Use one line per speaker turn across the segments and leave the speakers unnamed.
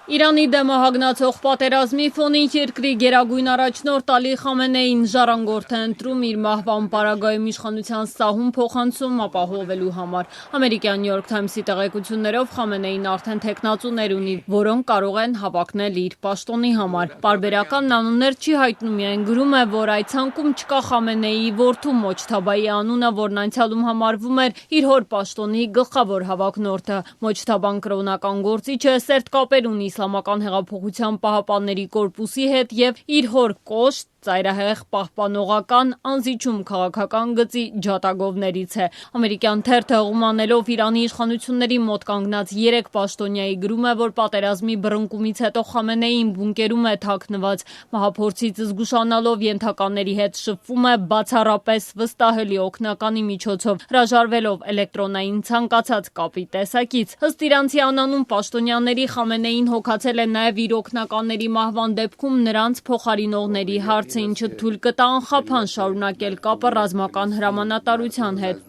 Իրանի դեմ հագնացող պատերազմի ֆոնին երկրի գերագույն առաջնորդ Ալի Խամենեին ժառանգորդ է ընտրում իր մահվան պարագայում իշխանության սահուն փոխանցում ապահովելու համար։ Ամերիկյան New York Times-ի տեղեկություններով Խամենեին արդեն թեկնածուներ ունի, որոնք կարող են հավակնել իր պաշտոնի համար։ Պարբերական անուններ չի հայտնում, միայն գրում է, որ այդ ցանկում չկա Խամենեիի որդու Մոջթաբայի անունը, որն անցյալում համարվում էր իր հոր պաշտոնի գլխավոր հավակնորդը։ Մոջթաբան կրոնական գործիչ է, սերտ կապեր ունի Իսլամական հեղափոխության պահապանների կորպուսի հետ եւ իր հոր կոշտ ծայրահեղ պահպանողական անզիջում քաղաքական գծի ջատագովներից է։ Ամերիկյան թերթը հղումանելով Իրանի իշխանությունների մոտ կանգնած 3 պաշտոնյայի գրում է, որ պատերազմի բռնկումից հետո Խամենեին բունկերում է թաքնված, մահափորձից զգուշանալով ենթականների հետ շփվում է բացառապես վստահելի օգնականի միջոցով, հրաժարվելով էլեկտրոնային ցանկացած կապի տեսակից։ Ըստ իրանցի անանուն պաշտոնյաների Խամենեին հոգացել է նաև իր օգնականների մահվան դեպքում նրանց փոխարինողների հարցը, ինչը թույլ կտա անխափան շարունակել կապը ռազմական հրամանատարության հետ։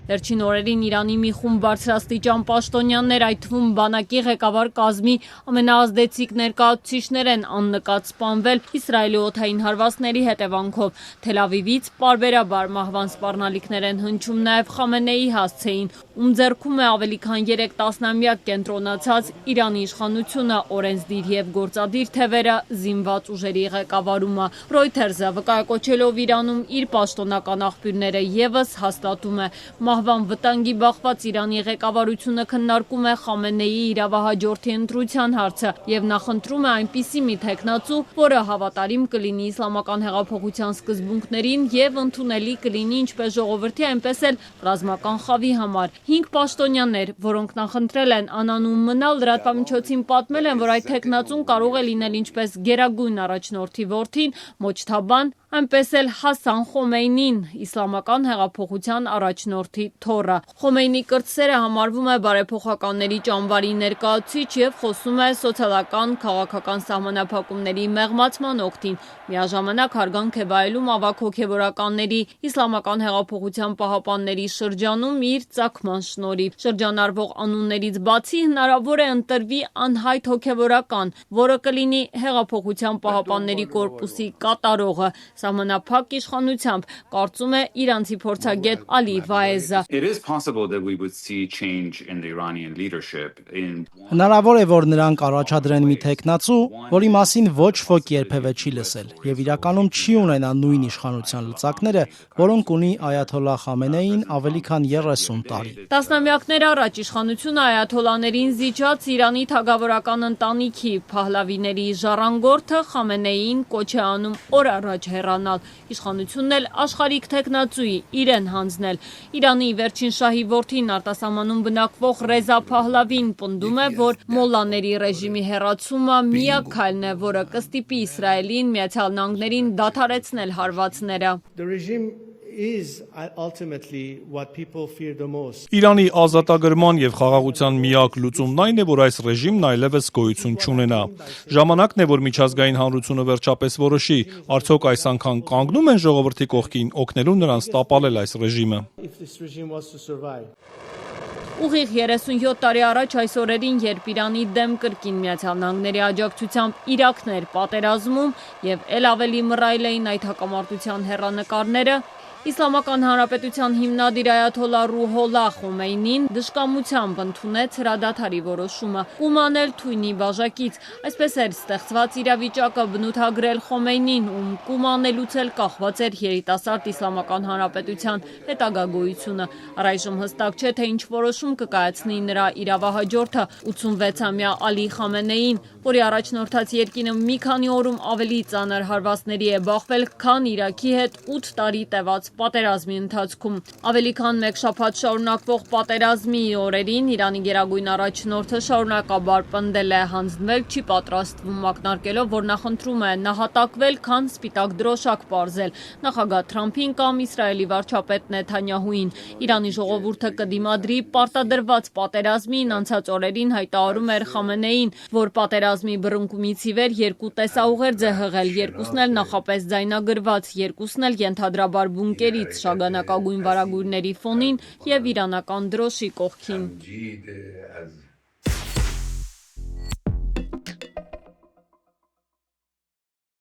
Վերջին օրերին Իրանի մի խումբ բարձրաստիճան պաշտոնյաներ, այդ թվում բանակի ղեկավար կազմի ամենաազդեցիկ ներկայացուցիչներ են աննկատ սպանվել Իսրայելի օդային հարվածների հետևանքով։ Թել Ավիվից պարբերաբար մահվան սպառնալիքներ են հնչում նաև Խամենեիի հասցեին, ում ձեռքում է ավելի քան 3 տասնամյակ կենտրոնացած Իրանի իշխանությունը, օրենսդիր եւ գործադիր թևերը, զինված ուժերի ղեկավարումը։ Reuters-ը վկայակոչելով Իրանում իր պաշտոնական աղբյուրները եւս հաստատում է, մահվան վտանգի բախված Իրանի ղեկավարությունը քննարկում է Խամենեիի իրավահաջորդի ընտրության հարցը եւ նախընտրում է այնպիսի մի թեկնածու, որը հավատարիմ կլինի իսլամական հեղափոխության սկզբունքներին եւ ընդունելի կլինի ինչպես ժողովրդի, այնպես էլ ռազմական խավի համար։ 5 պաշտոնյաներ, որոնք նախընտրել են անանուն մնալ, լրատվամիջոցին պատմել են, որ այդ թեկնածուն կարող է լինել ինչպես գերագույն առաջնորդի որդին Մոջթաբան, այնպես էլ Հասան Խոմեյնին, իսլամական հեղափոխության առաջնորդի թոռը։ Խոմեյնի կրտսերը համարվում է բարեփոխականների ճամբարի ներկայացուցիչ եւ խոսում է սոցիալական քաղաքական սահմանափակումների մեղմացման օգտին։ Միաժամանակ հարգանք է վայելում ավագ հոգեվորականների իսլամական հեղափոխության պահապանների շրջանում իր ծագման շնորհիվ։ Շրջանառվող անուններից բացի հնարավոր է ընտրվի անհայտ հոգեվորական, որը կլինի հեղափոխության պահապանների կորպուսի կատարողը։ Սահմանափակ իշխանությամբ, կարծում է իրանցի փորձագետ Ալի Վայեզը։
Հնարավոր է, որ նրանք առաջադրեն մի թեկնածու, որի մասին ոչ ոք երբևէ չի լսել, եւ իրականում չի ունենա նույն իշխանության լծակները, որոնք ունի Այաթոլլահ Խամենեին ավելի քան 30 տարի։
Տասնամյակներ առաջ իշխանությունը այաթոլլաներին զիջած Իրանի թագավորական ընտանիքի Փահլավիների ժառանգորդը Խամենեիին կոչ է անում օր առաջ հեռանալ, իշխանությունն էլ աշխարհիկ թեկնածուի իրեն հանձնել։ Իրանի վերջին շահի որդին արտասահմանում բնակվող Ռեզա Փահլավին պնդում է, որ մոլլաների ռեժիմի հեռացումը միակ քայլն է, որը կստիպի Իսրայելին, Միացյալ Նահանգներին դադարեցնել հարվածները։
Իրանի ազատագրման եւ խաղաղության միակ լուծումն այն է, որ այս ռեժիմն այլևս գոյություն չունենա։ Ժամանակն է, որ միջազգային հանրությունը վերջապես որոշի, արդյոք այս անգամ կանգնում են ժողովրդի կողքին, օգնելու նրանց տապալել այս ռեժիմը։
Ուղիղ 37 տարի առաջ այս օրերին, երբ Իրանի դեմ կրկին Միացյալ Նահանգների աջակցությամբ Իրաքն էր պատերազմում եւ ել ավելի մռայլ էին այդ հակամարտության հեռանկարները, Իսլամական Հանրապետության հիմնադիր Այաթոլլահ Ռուհոլլահ Խոմեյնին դժկամությամբ ընդունեց հրադադարի որոշումը, կումանել թույնի բաժակից։ Այսպես էր ստեղծված իրավիճակը բնութագրել Խոմեյնին, ում կումանելուց էլ կախված էր երիտասարդ Իսլամական Հանրապետության հետագա գոյությունը։ Առայժմ հստակ չէ, թե ինչ որոշում կկայացնի նրա իրավահաջորդը 86-ամյա Ալի Խամենեին, որի առաջնորդած երկիրը մի քանի օրում ավելի ծանր հարվածների է բախվել, քան Իրաքի հետ 8 տարի տևած պատերազմի ընթացքում։ Ավելի քան 1 շաբաթ շարունակվող պատերազմի օրերին Իրանի գերագույն առաջնորդը շարունակաբար պնդել է հանձնվել չի պատրաստվում, ակնարկելով, որ նախընտրում է նահատակվել, քան սպիտակ դրոշակ պարզել նախագահ Թրամփին կամ Իսրայելի վարչապետ Նեթանյահուին։ Իրանի ժողովուրդը կդիմադրի պարտադրված պատերազմին, անցած օրերին հայտարարում էր Խամենեին, որ պատերազմի բռնկումից ի վեր 2 տեսաուղերձ է հղել, երկուսն էլ նախապես ձայնագրված, երկուսն էլ ենթադրաբար բունկերից շագանակագույն վարագույրների ֆոնին եւ իրանական դրոշի կողքին։